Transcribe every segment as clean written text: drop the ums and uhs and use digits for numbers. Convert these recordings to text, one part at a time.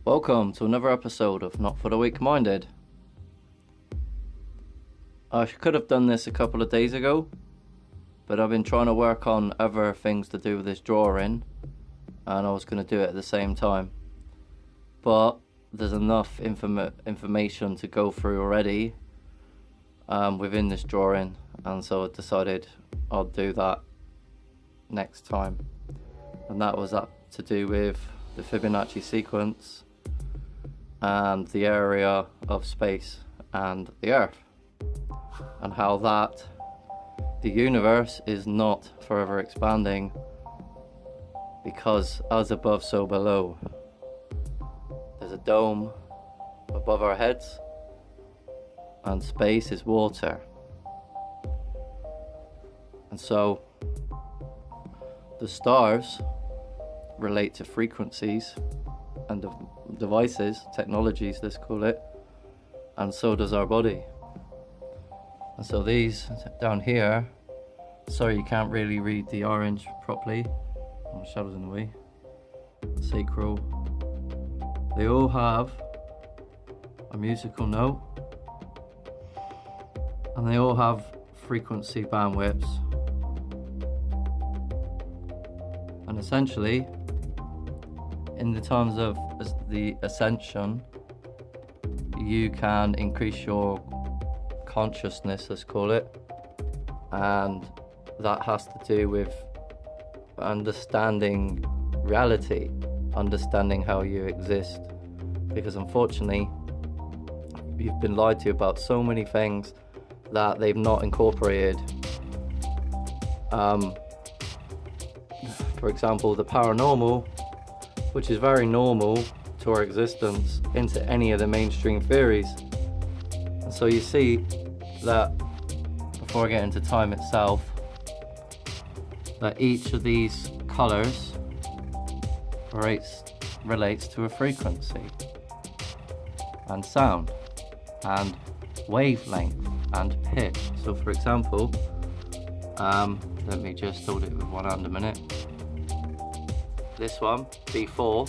Welcome to another episode of Not for the Weak-Minded. I could have done this a couple of days ago, but I've been trying to work on other things to do with this drawing, and I was going to do it at the same time. But there's enough information to go through already within this drawing, and so I decided I'll do that next time. And that was to do with the Fibonacci sequence and the area of space and the Earth, and how that the universe is not forever expanding, because as above so below. There's a dome above our heads, and space is water. And so the stars relate to frequencies and devices, technologies, let's call it, and so does our body. And so these down here, sorry you can't really read the orange properly, my shadow's in the way, sacral, they all have a musical note, and they all have frequency bandwidths. And essentially, in the terms of the ascension, you can increase your consciousness, let's call it, and that has to do with understanding reality, understanding how you exist, because unfortunately you've been lied to about so many things that they've not incorporated. For example, the paranormal, which is very normal to our existence, into any of the mainstream theories. And so you see that, before I get into time itself, that each of these colours relates to a frequency and sound and wavelength and pitch. So for example, let me just hold it with one hand a minute. This one, B4,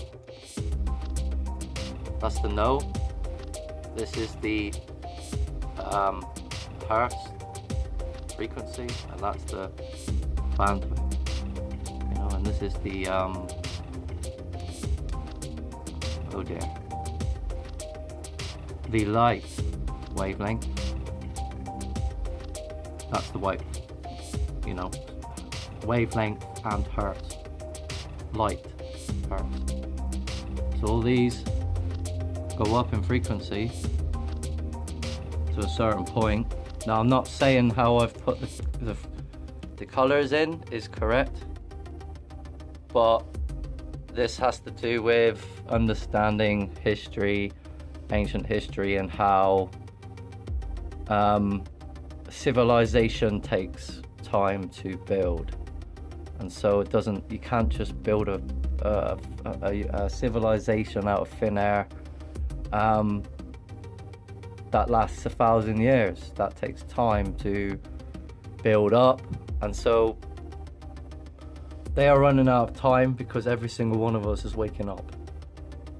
that's the note. This is the hertz frequency, and that's the bandwidth. You know, and this is the oh dear, the light wavelength. That's the white, you know, wavelength and hertz. Light, hertz. So all these go up in frequency to a certain point. Now I'm not saying how I've put the colours in is correct, but this has to do with understanding history, ancient history, and how civilization takes time to build. And so you can't just build a civilization out of thin air that lasts 1,000 years. That takes time to build up. And so they are running out of time because every single one of us is waking up.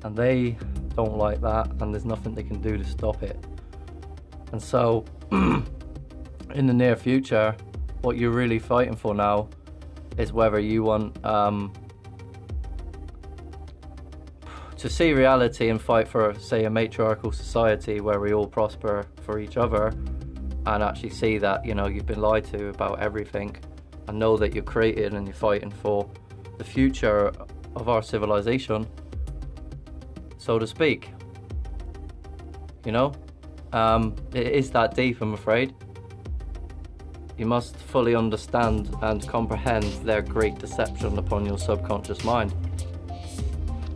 And they don't like that, and there's nothing they can do to stop it. And so in the near future, what you're really fighting for now is whether you want to see reality and fight for, say, a matriarchal society where we all prosper for each other, and actually see that, you know, you've been lied to about everything, and know that you're created and you're fighting for the future of our civilization, so to speak. You know, it is that deep, I'm afraid. You must fully understand and comprehend their great deception upon your subconscious mind.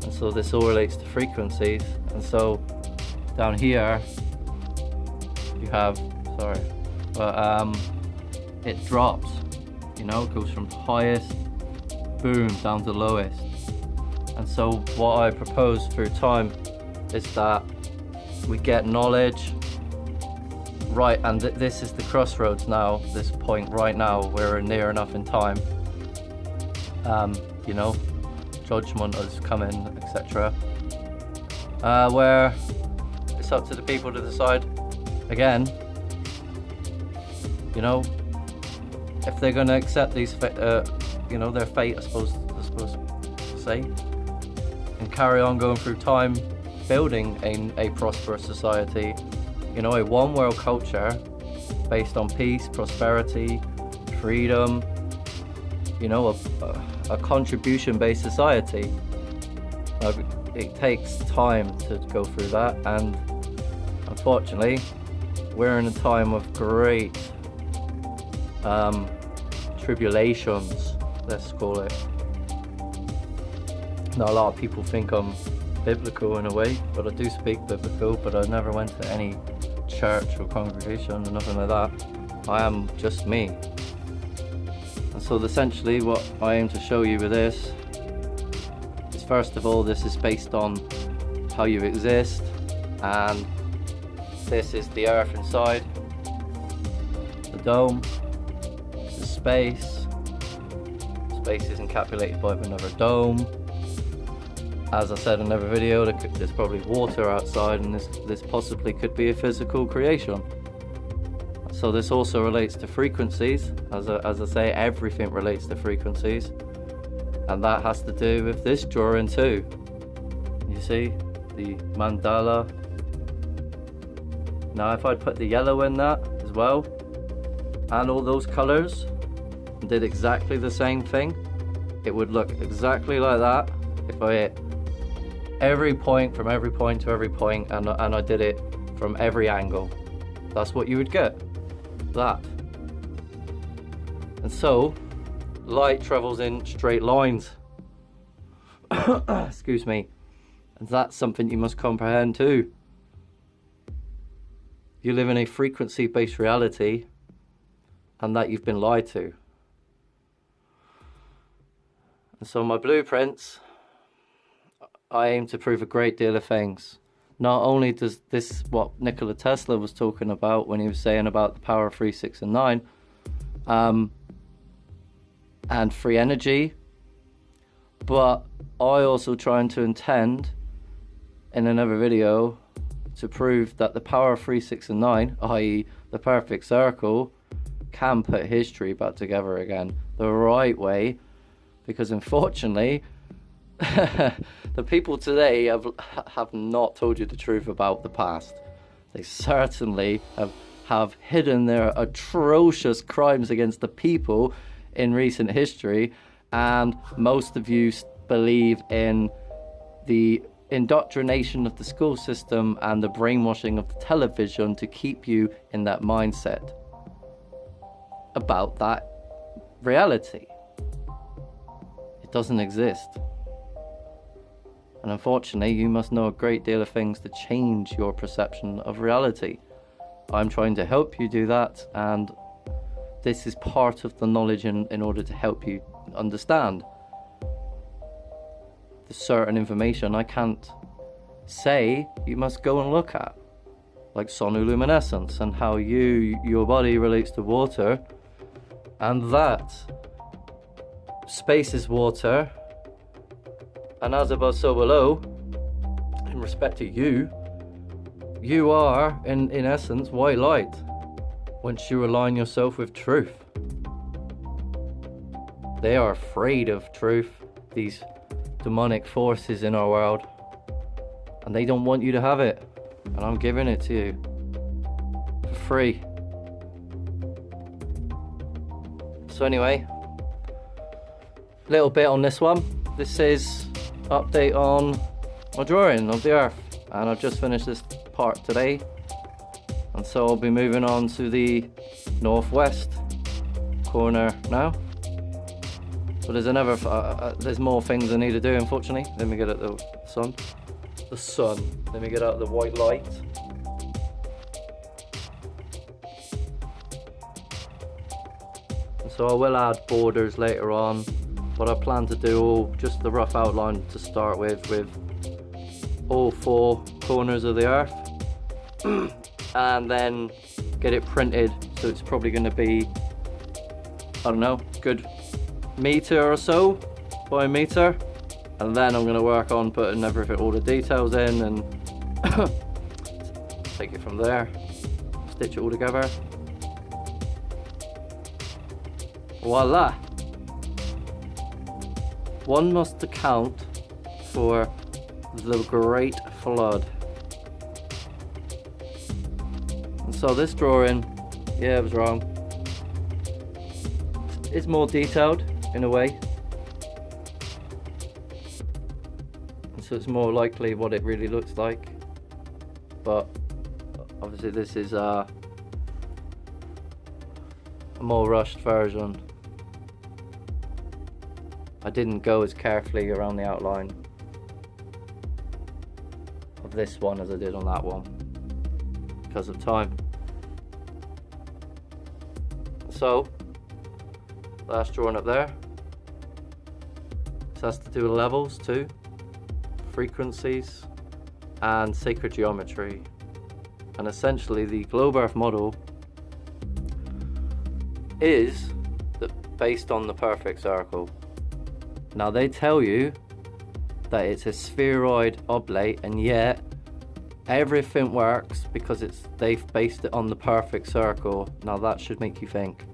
And so this all relates to frequencies. And so down here you have, it drops, you know, it goes from highest, boom, down to lowest. And so what I propose through time is that we get knowledge, right, and this is the crossroads now, this point right now, we're near enough in time, you know, judgment is coming, etc. where it's up to the people to decide again, you know, if they're going to accept these, you know, their fate, I suppose to say, and carry on going through time building a prosperous society, you know, a one world culture based on peace, prosperity, freedom, you know, a contribution based society. It takes time to go through that, and unfortunately we're in a time of great tribulations, let's call it. Now, a lot of people think I'm biblical in a way, but I do speak biblical, but I never went to any church or congregation or nothing like that. I am just me. And so essentially what I aim to show you with this is, first of all, this is based on how you exist, and this is the earth inside, the dome, the space. Space is encapsulated by another dome. As I said in another video, there's probably water outside, and this possibly could be a physical creation. So this also relates to frequencies. As I say, everything relates to frequencies, and that has to do with this drawing too. You see the mandala. Now if I'd put the yellow in that as well, and all those colors, and did exactly the same thing, it would look exactly like that if I hit every point from every point to every point, and I did it from every angle. That's what you would get. That. And so light travels in straight lines. Excuse me. And that's something you must comprehend too. You live in a frequency-based reality, and that you've been lied to. And so my blueprints, I aim to prove a great deal of things. Not only does this, what Nikola Tesla was talking about when he was saying about the power of 3, 6, and 9, and free energy, but I also trying to intend in another video to prove that the power of 3, 6, and 9, i.e. the perfect circle, can put history back together again the right way, because unfortunately the people today have not told you the truth about the past. They certainly have hidden their atrocious crimes against the people in recent history, and most of you believe in the indoctrination of the school system and the brainwashing of the television to keep you in that mindset about that reality. It doesn't exist. And unfortunately, you must know a great deal of things to change your perception of reality. I'm trying to help you do that, and this is part of the knowledge in order to help you understand. There's certain information I can't say, you must go and look at, like sonoluminescence and how your body relates to water, and that space is water, and as above so below, in respect to you are in essence white light once you align yourself with truth. They are afraid of truth, these demonic forces in our world, and they don't want you to have it, and I'm giving it to you for free. So anyway, little bit on this one. This is update on my drawing of the earth, and I've just finished this part today, and so I'll be moving on to the northwest corner now. But there's another there's more things I need to do, unfortunately. Let me get at the sun. Let me get out the white light. And so I will add borders later on, but I plan to do just the rough outline to start with all 4 corners of the earth, and then get it printed. So it's probably going to be, I don't know, good meter or so by a meter, And then I'm going to work on putting everything, all the details in, and take it from there, stitch it all together. Voila! One must account for the Great Flood. And so this drawing, yeah, it was wrong. It's more detailed in a way. And so it's more likely what it really looks like. But obviously this is a more rushed version. I didn't go as carefully around the outline of this one as I did on that one because of time. So, last drawing up there. This has to do with levels too, frequencies, and sacred geometry. And essentially the globe earth model is based on the perfect circle. Now they tell you that it's a spheroid oblate, and yet everything works because they've based it on the perfect circle. Now that should make you think.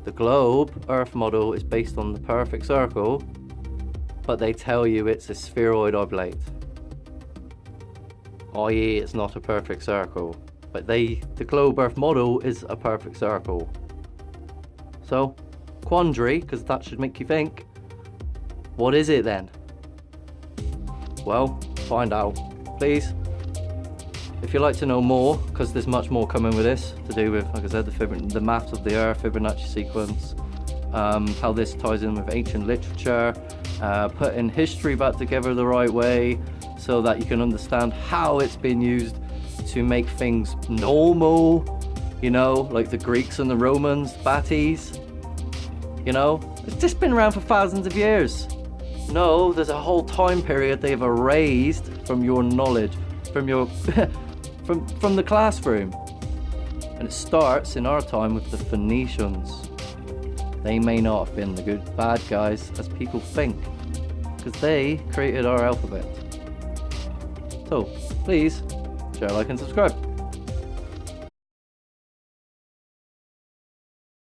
The globe earth model is based on the perfect circle, but they tell you it's a spheroid oblate, i.e. it's not a perfect circle, but the globe earth model is a perfect circle. So quandary, because that should make you think. What is it then? Well, find out, please. If you'd like to know more, because there's much more coming with this to do with, like I said, the math of the Earth, Fibonacci sequence, how this ties in with ancient literature, putting history back together the right way so that you can understand how it's been used to make things normal, you know, like the Greeks and the Romans, Batis, you know, it's just been around for thousands of years. No, there's a whole time period they've erased from your knowledge, from your from the classroom. And it starts in our time with the Phoenicians. They may not have been the bad guys as people think, because they created our alphabet. So please share, like and subscribe.